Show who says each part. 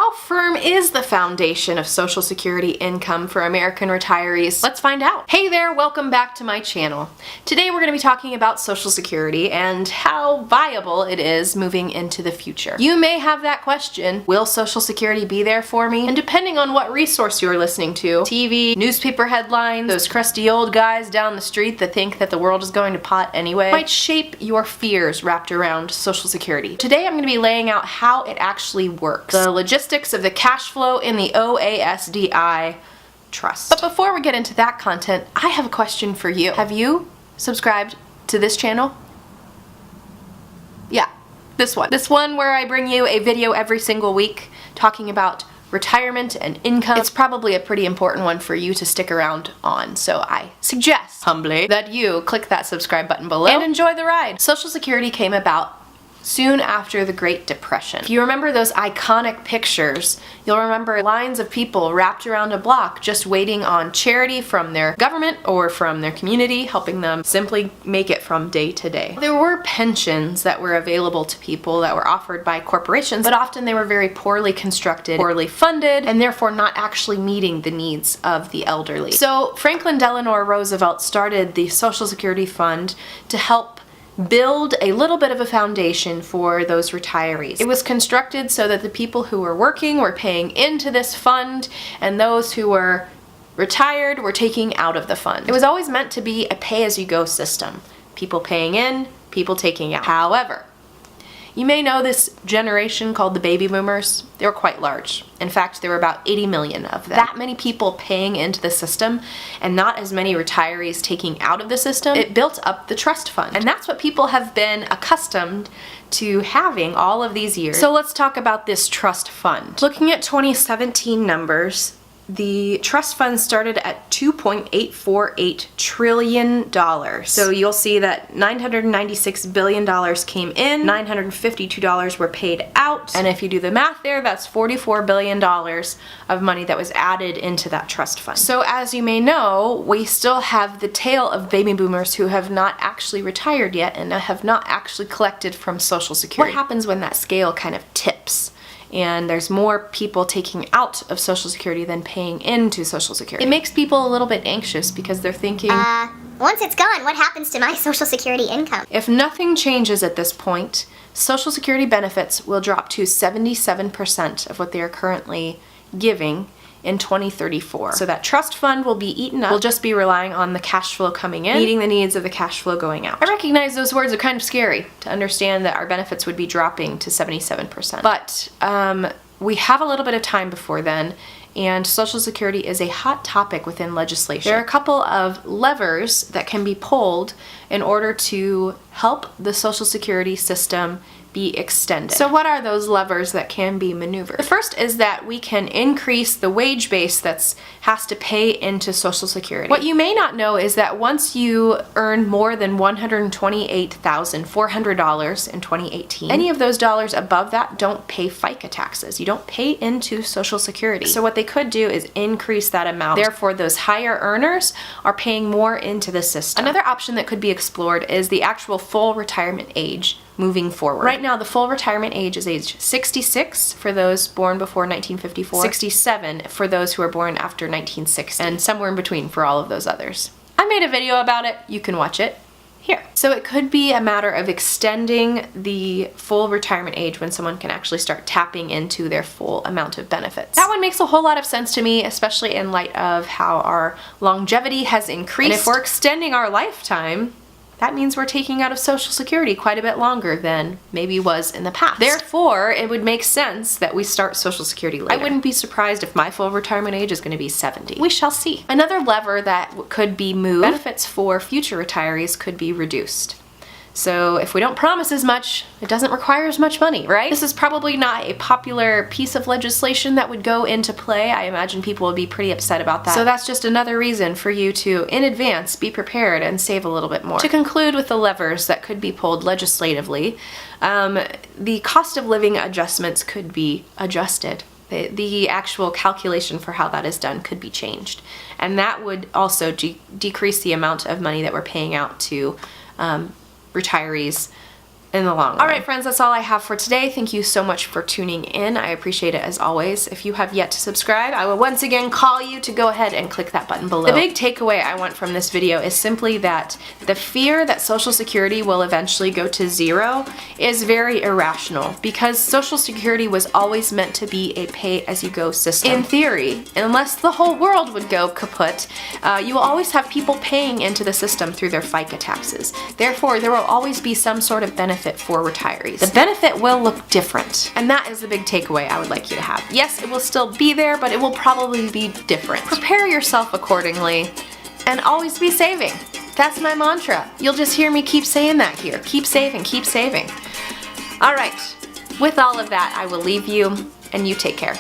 Speaker 1: how firm is the foundation of Social Security income for American retirees? Let's find out. Hey there, welcome back to my channel. Today we're going to be talking about Social Security and how viable it is moving into the future. You may have that question, will Social Security be there for me? And depending on what resource you're listening to, TV, newspaper headlines, those crusty old guys down the street that think that the world is going to pot anyway, might shape your fears wrapped around Social Security. Today I'm going to be laying out how it actually works, the logistics of the cash flow in the OASDI trust. But before we get into that content, I have a question for you. Have you subscribed to this channel? Yeah, this one. This one where I bring you a video every single week talking about retirement and income. It's probably a pretty important one for you to stick around on, so I suggest, humbly, that you click that subscribe button below and enjoy the ride. Social Security came about soon after the Great Depression. If you remember those iconic pictures, you'll remember lines of people wrapped around a block just waiting on charity from their government or from their community, helping them simply make it from day to day. There were pensions that were available to people that were offered by corporations, but often they were very poorly constructed, poorly funded, and therefore not actually meeting the needs of the elderly. So Franklin Delano Roosevelt started the Social Security Fund to help build a little bit of a foundation for those retirees. It was constructed so that the people who were working were paying into this fund and those who were retired were taking out of the fund. It was always meant to be a pay-as-you-go system. People paying in, people taking out. However, you may know this generation called the baby boomers. They were quite large. In fact, there were about 80 million of them. That many people paying into the system and not as many retirees taking out of the system, it built up the trust fund. And that's what people have been accustomed to having all of these years. So let's talk about this trust fund. Looking at 2017 numbers, the trust fund started at $2.848 trillion. So you'll see that $996 billion came in, $952 were paid out, and if you do the math there, that's $44 billion of money that was added into that trust fund. So as you may know, we still have the tail of baby boomers who have not actually retired yet and have not actually collected from Social Security. What happens when that scale kind of tips and there's more people taking out of Social Security than paying into Social Security? It makes people a little bit anxious because they're thinking,
Speaker 2: once it's gone, what happens to my Social Security income?
Speaker 1: If nothing changes at this point, Social Security benefits will drop to 77% of what they are currently giving in 2034. So that trust fund will be eaten up. We'll just be relying on the cash flow coming in, meeting the needs of the cash flow going out. I recognize those words are kind of scary to understand that our benefits would be dropping to 77%. But we have a little bit of time before then, and Social Security is a hot topic within legislation. There are a couple of levers that can be pulled in order to help the Social Security system be extended. So what are those levers that can be maneuvered? The first is that we can increase the wage base that has to pay into Social Security. What you may not know is that once you earn more than $128,400 in 2018, any of those dollars above that don't pay FICA taxes. You don't pay into Social Security. So what they could do is increase that amount. Therefore, those higher earners are paying more into the system. Another option that could be explored is the actual full retirement age moving forward. Right now, the full retirement age is age 66 for those born before 1954, 67 for those who are born after 1960, and somewhere in between for all of those others. I made a video about it. You can watch it here. So it could be a matter of extending the full retirement age when someone can actually start tapping into their full amount of benefits. That one makes a whole lot of sense to me, especially in light of how our longevity has increased. And if we're extending our lifetime, that means we're taking out of Social Security quite a bit longer than maybe was in the past. Therefore, it would make sense that we start Social Security later. I wouldn't be surprised if my full retirement age is going to be 70. We shall see. Another lever that could be moved, benefits for future retirees could be reduced. So if we don't promise as much, it doesn't require as much money, right? This is probably not a popular piece of legislation that would go into play. I imagine people would be pretty upset about that. So that's just another reason for you to, in advance, be prepared and save a little bit more. To conclude with the levers that could be pulled legislatively, the cost of living adjustments could be adjusted. The actual calculation for how that is done could be changed. And that would also decrease the amount of money that we're paying out to retirees in the long run. Alright friends, that's all I have for today. Thank you so much for tuning in. I appreciate it as always. If you have yet to subscribe, I will once again call you to go ahead and click that button below. The big takeaway I want from this video is simply that the fear that Social Security will eventually go to zero is very irrational, because Social Security was always meant to be a pay-as-you-go system. In theory, unless the whole world would go kaput, you will always have people paying into the system through their FICA taxes. Therefore, there will always be some sort of benefit for retirees. The benefit will look different, and that is the big takeaway I would like you to have. Yes, it will still be there, but it will probably be different. Prepare yourself accordingly, and always be saving. That's my mantra. You'll just hear me keep saying that here. Keep saving, keep saving. Alright, with all of that, I will leave you, and you take care.